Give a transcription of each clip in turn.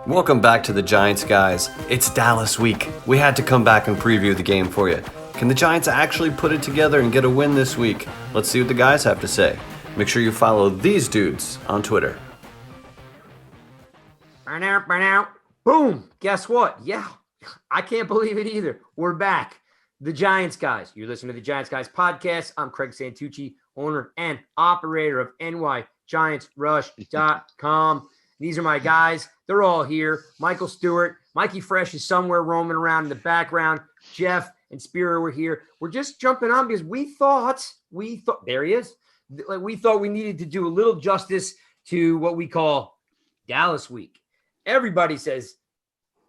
Welcome back to the Giants, guys. It's Dallas week. We had to come back and preview the game for you. Can the Giants actually put it together and get a win this week? Let's see what the guys have to say. Make sure you follow these dudes on Twitter. Burn out. Boom. Guess what? Yeah, I can't believe it either. We're back. The Giants guys. You're listening to the Giants Guys podcast. I'm Craig Santucci, owner and operator of NYGiantsRush.com. These are my guys. They're all here. Michael Stewart, Mikey Fresh is somewhere roaming around in the background. Jeff and Spiro were here. We're just jumping on because we thought, there he is. We thought we needed to do a little justice to what we call Dallas week. Everybody says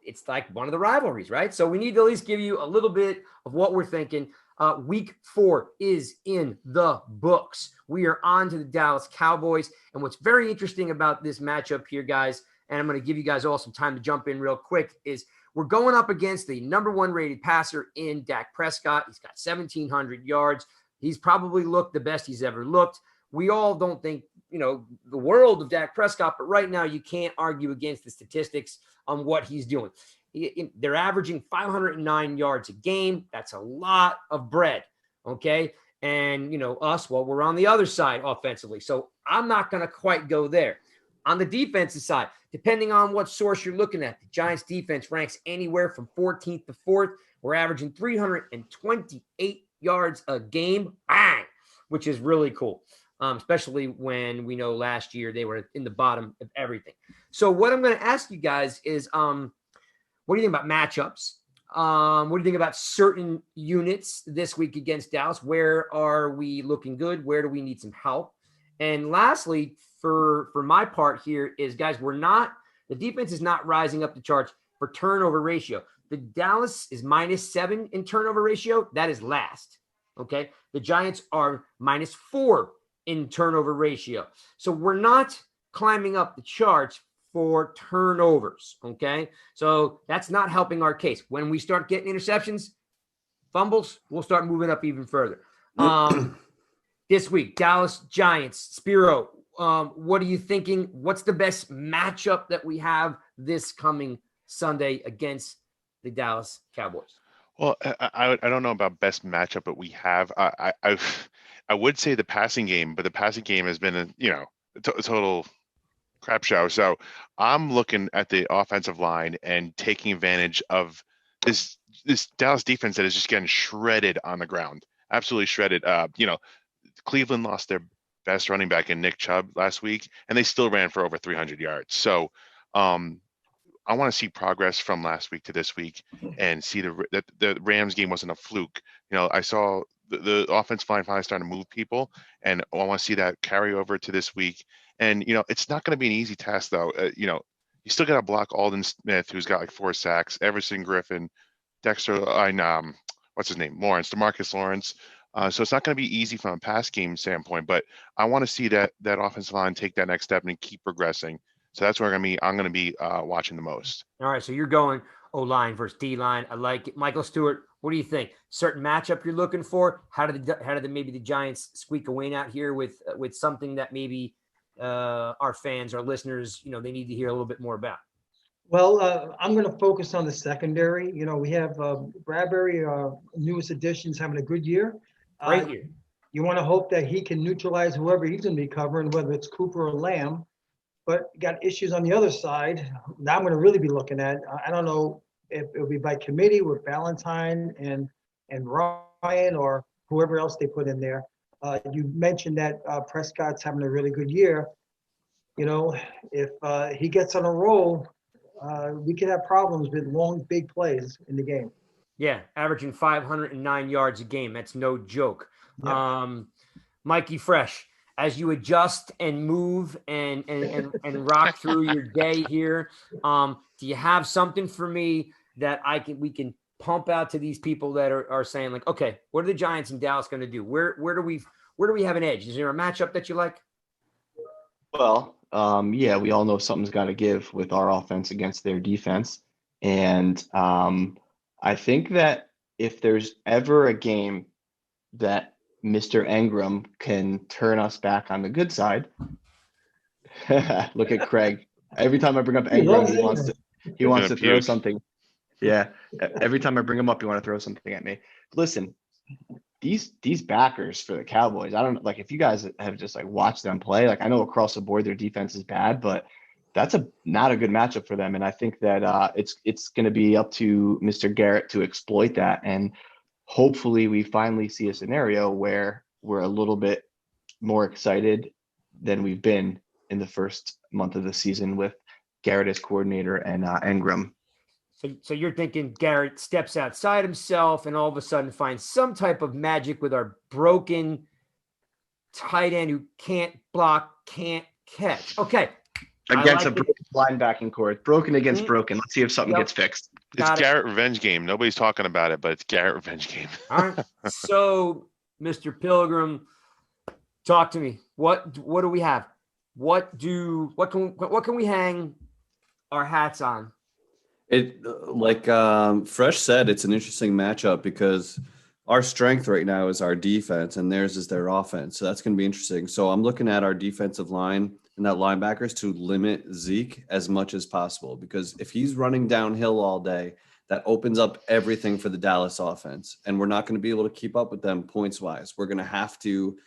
it's like one of the rivalries, right? So we need to at least give you a little bit of what we're thinking. Week 4 is in the books. We are on to the Dallas Cowboys. And what's very interesting about this matchup here, guys, and I'm going to give you guys all some time to jump in real quick, is we're going up against the number 1 rated passer in Dak Prescott. He's got 1,700 yards. He's probably looked the best he's ever looked. We all don't think, the world of Dak Prescott, but right now you can't argue against the statistics on what he's doing. They're averaging 509 yards a game. That's a lot of bread, okay? And, we're on the other side offensively. So I'm not going to quite go there. On the defensive side, depending on what source you're looking at, the Giants defense ranks anywhere from 14th to 4th. We're averaging 328 yards a game, bang, which is really cool, especially when we know last year they were in the bottom of everything. So what I'm going to ask you guys is, what do you think about matchups? What do you think about certain units this week against Dallas? Where are we looking good? Where do we need some help? And lastly, for my part here is, guys, the defense is not rising up the charts for turnover ratio. The Dallas is -7 in turnover ratio. That is last. Okay. The Giants are -4 in turnover ratio. So we're not climbing up the charts for turnovers. Okay. So that's not helping our case. When we start getting interceptions, fumbles, we'll start moving up even further. This week, Dallas Giants, Spiro, what are you thinking? What's the best matchup that we have this coming Sunday against the Dallas Cowboys? Well, I don't know about best matchup, but we have. I would say the passing game, but the passing game has been a total crap show. So I'm looking at the offensive line and taking advantage of this Dallas defense that is just getting shredded on the ground, absolutely shredded. Cleveland lost their best running back in Nick Chubb last week, and they still ran for over 300 yards. So I want to see progress from last week to this week and see that the Rams game wasn't a fluke. I saw the offensive line finally starting to move people, and I want to see that carry over to this week. And, it's not going to be an easy task, though. You still got to block Alden Smith, who's got like 4 sacks, Everson Griffin, Dexter, what's his name? DeMarcus Lawrence. So it's not going to be easy from a pass game standpoint, but I want to see that offensive line take that next step and keep progressing. So that's where I'm going to be watching the most. All right, so you're going O-line versus D-line. I like it. Michael Stewart, what do you think? Certain matchup you're looking for? How did maybe the Giants squeak a win out here with something that maybe our fans, our listeners, they need to hear a little bit more about? Well, I'm going to focus on the secondary. We have Bradbury, newest additions, having a good year. Great year. You want to hope that he can neutralize whoever he's going to be covering, whether it's Cooper or Lamb. But you got issues on the other side that I'm going to really be looking at. I don't know if it'll be by committee with Valentine and Ryan or whoever else they put in there. You mentioned that Prescott's having a really good year. If he gets on a roll, we could have problems with long, big plays in the game. Yeah, averaging 509 yards a game. That's no joke. Yep. Mikey Fresh, as you adjust and move and rock through your day here, do you have something for me that we can pump out to these people that are saying, like, okay, what are the Giants in Dallas going to do? Where do we have an edge? Is there a matchup that you like? Well, yeah, we all know something's got to give with our offense against their defense. And I think that if there's ever a game that Mr. Engram can turn us back on the good side, look at Craig Every time I bring up He Ingram, loves he wants Ingram. to he wants Gonna to throw puke. something. Yeah. Every time I bring him up, you want to throw something at me. Listen, these backers for the Cowboys, I don't like if you guys have just like watched them play. Like I know across the board their defense is bad, but that's not a good matchup for them. And I think that it's going to be up to Mr. Garrett to exploit that. And hopefully we finally see a scenario where we're a little bit more excited than we've been in the first month of the season with Garrett as coordinator and Ingram. So you're thinking Garrett steps outside himself and all of a sudden finds some type of magic with our broken tight end who can't block, can't catch. Okay. Against like a broken linebacking core. It's broken against Mhm. broken. Let's see if something Yep. gets fixed. It's Got it. Garrett revenge game. Nobody's talking about it, but it's Garrett revenge game. All right. So, Mr. Pilgrim, talk to me. What do we have? What can we hang our hats on? It like Fresh said, it's an interesting matchup because our strength right now is our defense and theirs is their offense. So that's going to be interesting. So I'm looking at our defensive line and that linebackers to limit Zeke as much as possible because if he's running downhill all day, that opens up everything for the Dallas offense. And we're not going to be able to keep up with them points wise. We're going to have to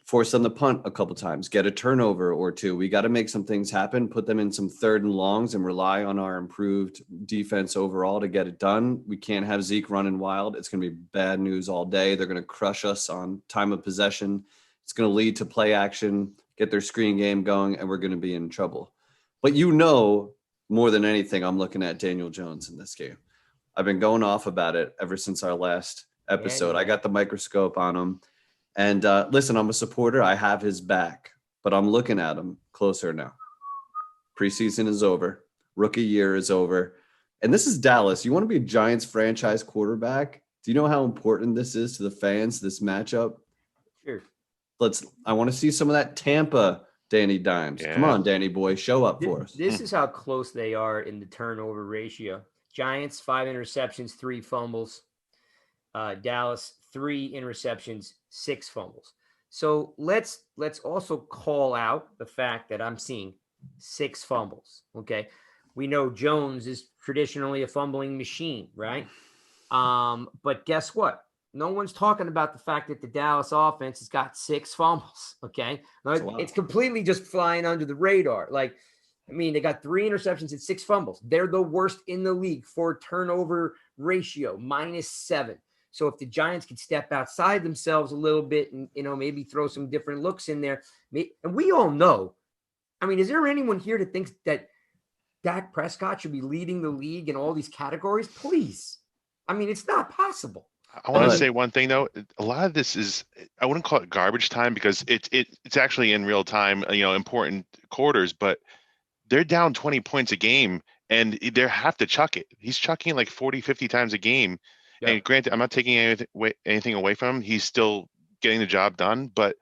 force them to punt a couple times, get a turnover or two. We got to make some things happen, put them in some third and longs and rely on our improved defense overall to get it done. We can't have Zeke running wild. It's going to be bad news all day. They're going to crush us on time of possession. It's going to lead to play action, get their screen game going, and we're going to be in trouble. But more than anything, I'm looking at Daniel Jones in this game. I've been going off about it ever since our last episode. Yeah. I got the microscope on him. And listen, I'm a supporter. I have his back, but I'm looking at him closer now. Preseason is over. Rookie year is over. And this is Dallas. You want to be a Giants franchise quarterback? Do you know how important this is to the fans, this matchup? Sure. I want to see some of that Tampa Danny Dimes. Yeah. Come on, Danny boy, show up for us. This is how close they are in the turnover ratio. Giants, 5 interceptions, 3 fumbles. Dallas, 3 interceptions, 6 fumbles. So let's also call out the fact that I'm seeing 6 fumbles. Okay. We know Jones is traditionally a fumbling machine, right? But guess what? No one's talking about the fact that the Dallas offense has got 6 fumbles. Okay. It's completely just flying under the radar. Like, I mean, they got 3 interceptions and 6 fumbles. They're the worst in the league for turnover ratio, -7. So if the Giants could step outside themselves a little bit and, maybe throw some different looks in there. And we all know, I mean, is there anyone here that thinks that Dak Prescott should be leading the league in all these categories? Please. I mean, it's not possible. I want to say one thing though. A lot of this is, I wouldn't call it garbage time because it's actually in real time, important quarters, but they're down 20 points a game and they have to chuck it. He's chucking like 40, 50 times a game. Yeah. And granted, I'm not taking anything away from him. He's still getting the job done, but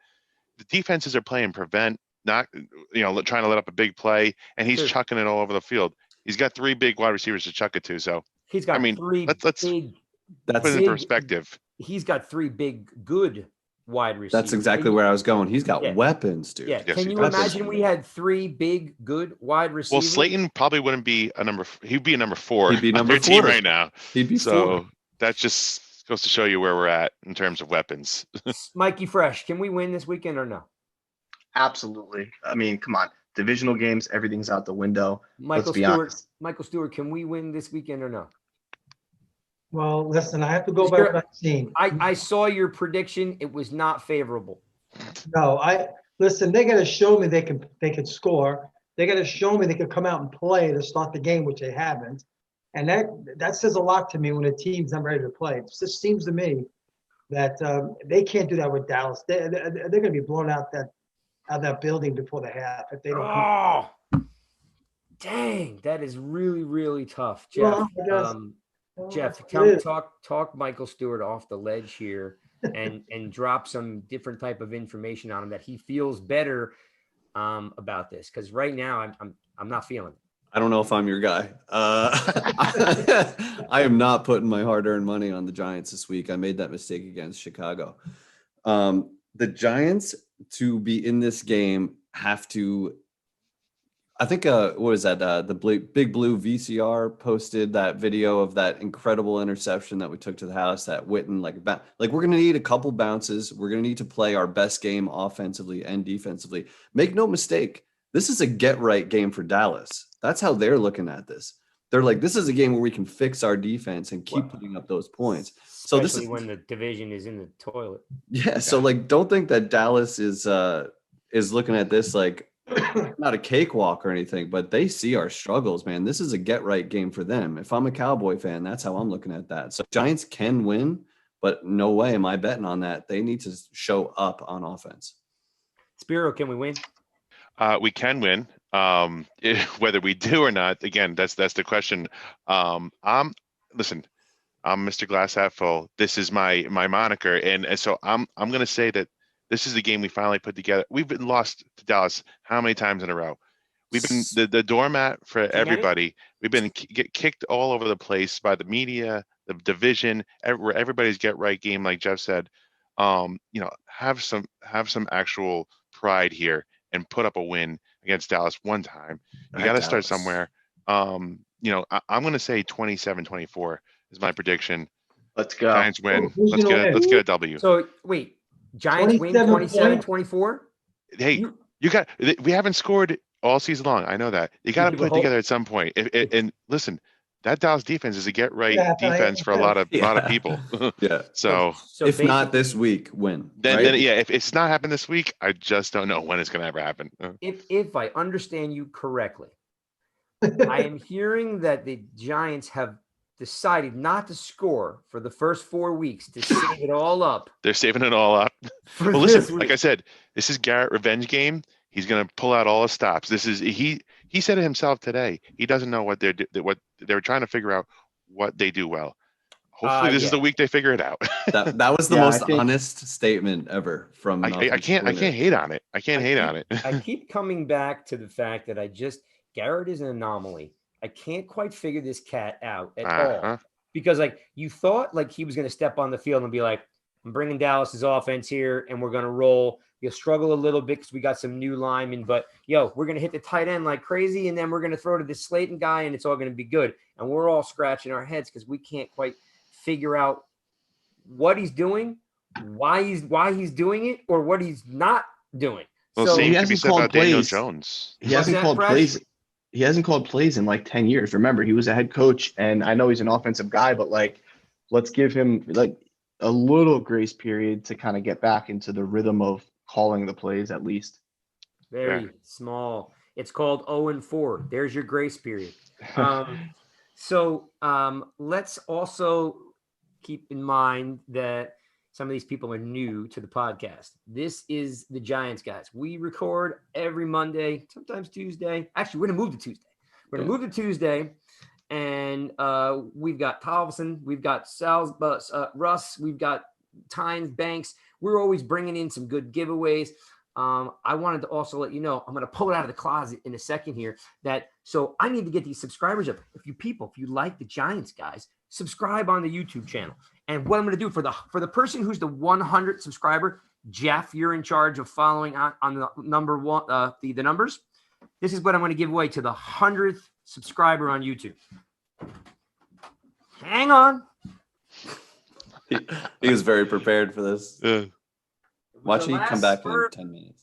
the defenses are playing prevent, not, trying to let up a big play, and he's chucking it all over the field. He's got 3 big wide receivers to chuck it to. So he's got 3 let's big. Put it in perspective. He's got 3 big good wide receivers. That's exactly where I was going. He's got weapons, dude. Yeah. Yes, Can you imagine we had 3 big good wide receivers? Well, Slayton probably wouldn't be a number. He'd be a number 4. He'd be number 4 team right now. He'd be 4. That just goes to show you where we're at in terms of weapons. Mikey Fresh, can we win this weekend or no? Absolutely. I mean, come on. Divisional games, everything's out the window. Michael Let's be Stewart. honest. Michael Stewart, can we win this weekend or no? Well, listen, I have to go by what I've seen. I saw your prediction. It was not favorable. No, listen, they got to show me they can score. They got to show me they can come out and play to start the game, which they haven't. And that says a lot to me when a team's not ready to play. It just seems to me that they can't do that with Dallas. They're going to be blown out that building before the half if they don't. Oh, dang, that is really, really tough, Jeff. Jeff, talk Michael Stewart off the ledge here and drop some different type of information on him that he feels better about this, because right now I'm not feeling it. I don't know if I'm your guy. I am not putting my hard-earned money on the Giants this week. I made that mistake against Chicago. The Giants, to be in this game, have to I think what was that? Big Blue VCR posted that video of that incredible interception that we took to the house. That Witten we're gonna need a couple bounces. We're gonna need to play our best game offensively and defensively. Make no mistake, this is a get right game for Dallas. That's how they're looking at this. They're like, this is a game where we can fix our defense and keep putting up those points. So this Especially is when the division is in the toilet. yeah. So like, don't think that Dallas is looking at this like not a cakewalk or anything, but they see our struggles, man. This is a get right game for them. If I'm a Cowboy fan, that's how I'm looking at that. So Giants can win, but no way am I betting on that. They need to show up on offense. Spiro, can we win? We can win. Whether we do or not, again, that's the question. Listen, I'm Mr. Glass Half Full. This is my moniker, and so I'm going to say that this is the game we finally put together. We've been lost to Dallas how many times in a row? We've been the doormat for everybody. We've been get kicked all over the place by the media, the division, where everybody's get right game, like Jeff said. Have some actual pride here and put up a win against Dallas one time. You got to start somewhere. I'm going to say 27-24 is my prediction. Let's go. Giants win. Who's Let's gonna get win? a W. So wait, Giants win 27-24? Hey, we haven't scored all season long. I know that. You got to put it together at some point. And listen, that Dallas defense is a get right defense for a lot of people. Yeah. So if not this week, win. Then right? if it's not happened this week, I just don't know when it's going to ever happen. If I understand you correctly, I am hearing that the Giants have decided not to score for the first 4 weeks to save it all up. They're saving it all up. Well, listen, like I said, this is Garrett revenge game. He's going to pull out all the stops. This is he said it himself today. He doesn't know what they're trying to figure out what they do well. Hopefully this is the week they figure it out. That was the most honest statement ever from. I can't hate on it. I can't hate on it. I keep coming back to the fact that Garrett is an anomaly. I can't quite figure this cat out at all, because you thought he was going to step on the field and be like, I'm bringing Dallas's offense here and we're going to roll. You'll struggle a little bit because we got some new linemen, but we're going to hit the tight end like crazy. And then we're going to throw to this Slayton guy and it's all going to be good. And we're all scratching our heads because we can't quite figure out what he's doing, why he's doing it, or what he's not doing. Well, so he hasn't called Daniel Jones. He hasn't called plays. He hasn't called plays in 10 years. Remember, he was a head coach, and I know he's an offensive guy, but let's give him a little grace period to kind of get back into the rhythm of calling the plays at least. Very small. It's called 0-4. There's your grace period. So let's also keep in mind that some of these people are new to the podcast. This is the Giants, guys. We record every Monday, sometimes Tuesday. Actually, we're going to move to Tuesday. We're going to move to Tuesday, and we've got Tolson, we've got Russ, we've got Tynes, Banks. We're always bringing in some good giveaways. I wanted to also let you know, I'm going to pull it out of the closet in a second here, so I need to get these subscribers up. If you like the Giants, guys, subscribe on the YouTube channel. And what I'm going to do for the person who's the 100th subscriber, Jeff, you're in charge of following on the number one, the numbers. This is what I'm going to give away to the 100th subscriber on YouTube. Hang on. He was very prepared for this. Watching you come back in 10 minutes.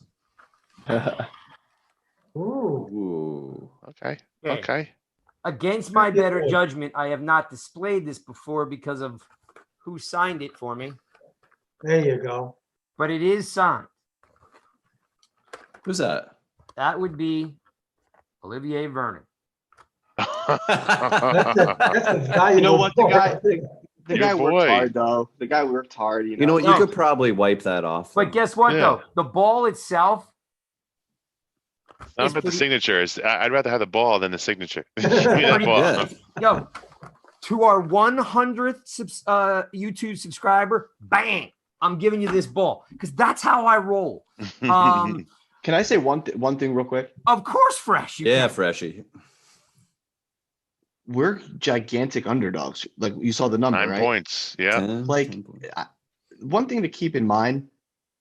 Ooh. Okay. Against my better judgment, I have not displayed this before because of who signed it for me. There you go. But it is signed. Who's that? That would be Olivier Vernon. That's a valuable You know what? The guy boy. worked hard, though. The guy worked hard. You know what? You could probably wipe that off. But guess what, though? The ball itself. Not about the signatures. I'd rather have the ball than the signature. Yo, to our 100th YouTube subscriber, bang! I'm giving you this ball because that's how I roll. Can I say one thing real quick? Of course, Fresh. Freshie. We're gigantic underdogs. You saw the number, 9 right? points. Yeah. 10 points. One thing to keep in mind,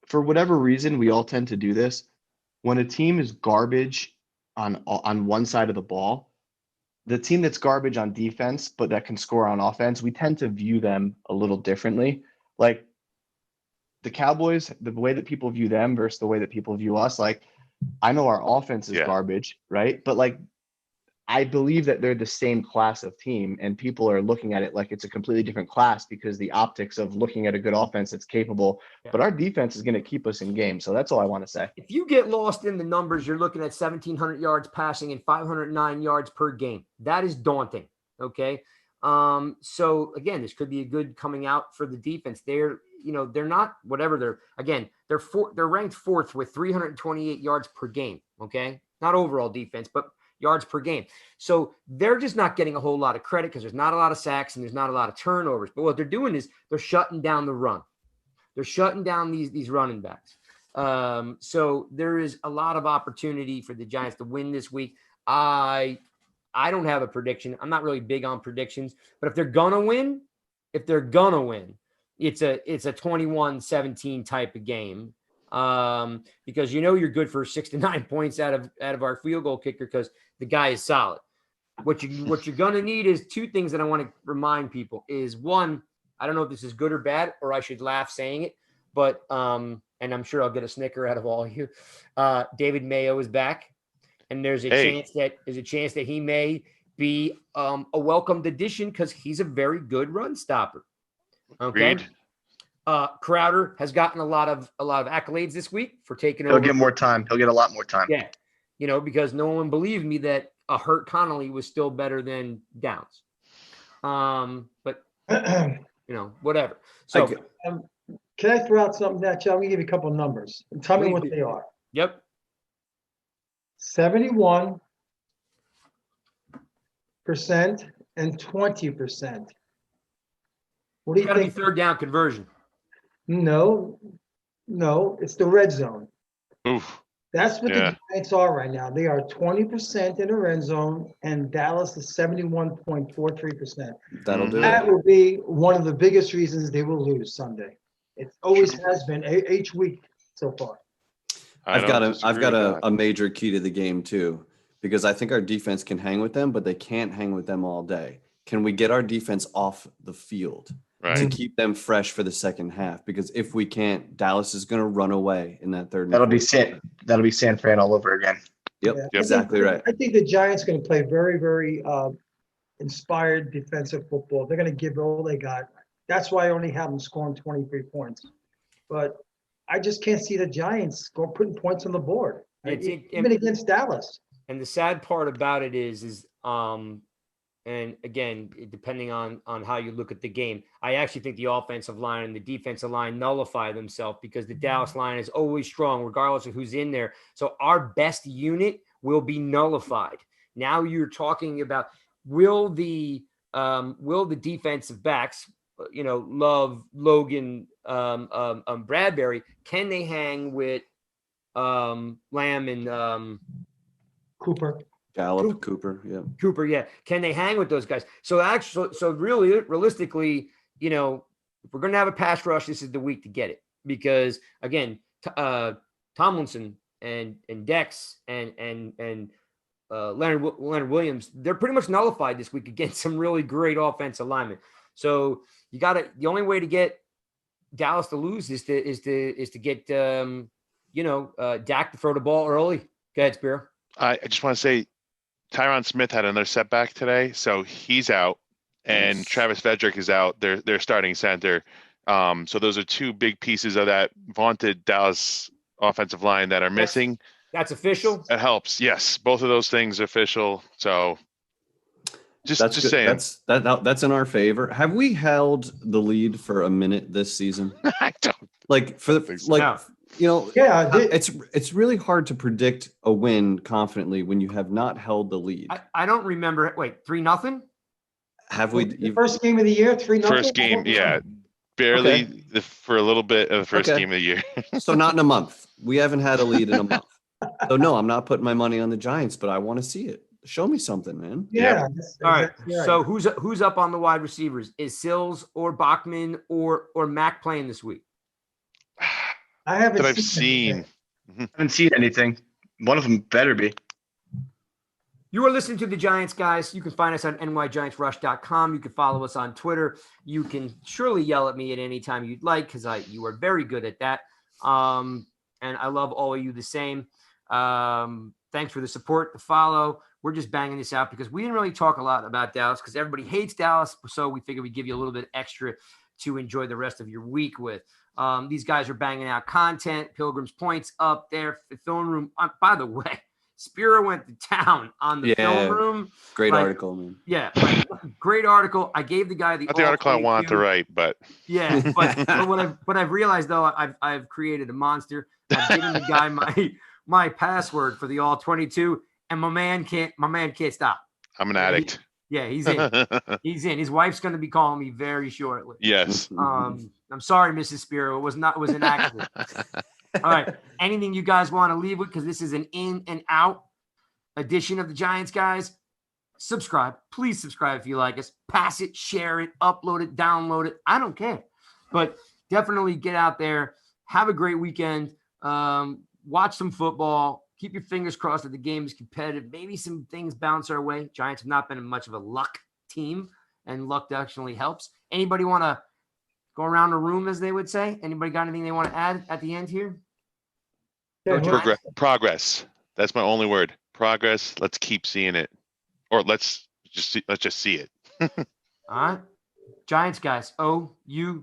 for whatever reason, we all tend to do this. When a team is garbage on one side of the ball, the team that's garbage on defense, but that can score on offense, we tend to view them a little differently. Like the Cowboys, the way that people view them versus the way that people view us, like I know our offense is Yeah. garbage, right? But like I believe that they're the same class of team, and people are looking at it like it's a completely different class because the optics of looking at a good offense that's capable. Yeah. But our defense is going to keep us in game. So that's all I want to say. If you get lost in the numbers, you're looking at 1,700 yards passing and 509 yards per game. That is daunting. Okay. So again, this could be a good coming out for the defense. They're not whatever they're ranked fourth with 328 yards per game. Okay. Not overall defense, but yards per game. So they're just not getting a whole lot of credit because there's not a lot of sacks and there's not a lot of turnovers. But what they're doing is they're shutting down the run. They're shutting down these running backs. So there is a lot of opportunity for the Giants to win this week. I don't have a prediction. I'm not really big on predictions, but if they're gonna win, it's a 21-17 type of game. Because you're good for 6 to 9 points out of our field goal kicker because the guy is solid. What you're gonna need is two things that I want to remind people is one, I don't know if this is good or bad, or I should laugh saying it, but and I'm sure I'll get a snicker out of all of you. David Mayo is back, and there's a chance that he may be a welcomed addition because he's a very good run stopper. Okay. Agreed. Crowder has gotten a lot of accolades this week for taking He'll over. get more time. He'll get a lot more time. Yeah. Because no one believed me that a hurt Connolly was still better than Downs. But whatever. So Can I throw out something that I'm gonna give you a couple of numbers and tell me Please what do. they are. Yep. 71% and 20%. What do you Gotta be think? third down conversion. No, it's the red zone. Oof. That's what Yeah. the Giants are right now. They are 20% in the red zone, and Dallas is 71.43%. That'll do That it. will be one of the biggest reasons they will lose Sunday. It always has been each week so far. I've got disagree with that. a major key to the game too, because I think our defense can hang with them, but they can't hang with them all day. Can we get our defense off the field to Right. keep them fresh for the second half? Because if we can't, Dallas is going to run away in that third. and That'll be fourth. San Fran all over again. Yep, Yeah, exactly right. I think the Giants going to play very, very inspired defensive football. They're going to give all they got. That's why I only have them scoring 23 points. But I just can't see the Giants putting points on the board, even against Dallas. And the sad part about it is and again, depending on how you look at the game, I actually think the offensive line and the defensive line nullify themselves because the Dallas line is always strong, regardless of who's in there. So our best unit will be nullified. Now you're talking about will the defensive backs, Love, Logan, Bradbury, can they hang with Lamb and Cooper. Gallup, Cooper, yeah. Cooper, yeah. Can they hang with those guys? So really, realistically, if we're going to have a pass rush, this is the week to get it because again, Tomlinson and Dex and Leonard Williams, they're pretty much nullified this week against some really great offensive linemen. So the only way to get Dallas to lose is to get Dak to throw the ball early. Go ahead, Spiro. I just want to say Tyron Smith had another setback today, so he's out, and Yes. Travis Frederick is out. They're starting center. So those are two big pieces of that vaunted Dallas offensive line that are missing. That's official. It helps. Yes, both of those things are official. So just That's good. saying. That's in our favor. Have we held the lead for a minute this season? I don't. Like for think so. like No. Yeah, it's really hard to predict a win confidently when you have not held the lead. I don't remember. Wait, 3-0? Have we? the first game of the year, 3-0. First game, yeah, barely for a little bit of the first Okay. game of the year. So not in a month. We haven't had a lead in a month. So no, I'm not putting my money on the Giants, but I want to see it. Show me something, man. Yeah. All right. exactly right. So who's up on the wide receivers? Is Sills or Bachman or Mac playing this week? I haven't That I've seen. anything. I haven't seen anything. One of them better be. You are listening to the Giants, guys. You can find us on nygiantsrush.com. You can follow us on Twitter. You can surely yell at me at any time you'd like because you are very good at that. And I love all of you the same. Thanks for the support, the follow. We're just banging this out because we didn't really talk a lot about Dallas because everybody hates Dallas. So we figured we'd give you a little bit extra to enjoy the rest of your week with. These guys are banging out content. Pilgrim's Point's up there. The film room. By the way, Spiro went to town on the film room. Great article, man. Yeah, great article. I gave the guy Not the article I wanted to write, but yeah. But I've realized though I've created a monster. I've given the guy my password for the all 22, and my man can't stop. I'm an addict. He's in. He's in. His wife's going to be calling me very shortly. Yes. I'm sorry, Mrs. Spiro. It was an accident. All right. Anything you guys want to leave with? Because this is an in and out edition of the Giants, guys. Subscribe. Please subscribe if you like us. Pass it, share it, upload it, download it. I don't care. But definitely get out there. Have a great weekend. Watch some football. Keep your fingers crossed that the game is competitive. Maybe some things bounce our way. Giants have not been much of a luck team, and luck actually helps. Anybody want to go around the room, as they would say? Anybody got anything they want to add at the end here? Yeah, Progress. That's my only word. Progress. Let's keep seeing it, or let's just see it. All right, Giants guys. OU.